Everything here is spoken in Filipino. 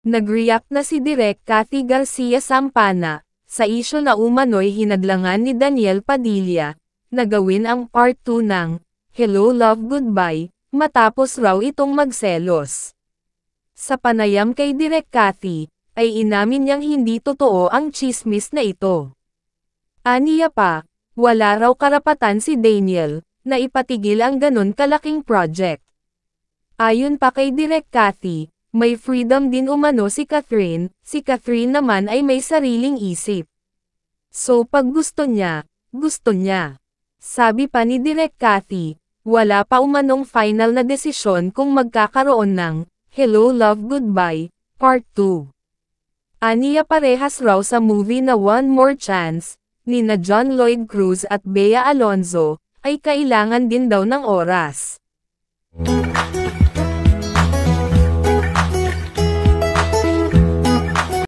Nag-react na si Direk Cathy Garcia Sampana, sa isyu na umano'y hinadlangan ni Daniel Padilla, na gawin ang part 2 ng Hello Love Goodbye, matapos raw itong magselos. Sa panayam kay Direk Cathy, ay inamin niyang hindi totoo ang tsismis na ito. Aniya pa, wala raw karapatan si Daniel, na ipatigil ang ganon kalaking project. Ayon pa kay Direk Cathy, may freedom din umano si Catherine naman ay may sariling isip. So pag gusto niya, gusto niya. Sabi pa ni Direk Cathy, wala pa umanong final na desisyon kung magkakaroon ng Hello Love Goodbye, Part 2. Aniya parehas raw sa movie na One More Chance, nina John Lloyd Cruz at Bea Alonzo, ay kailangan din daw ng oras.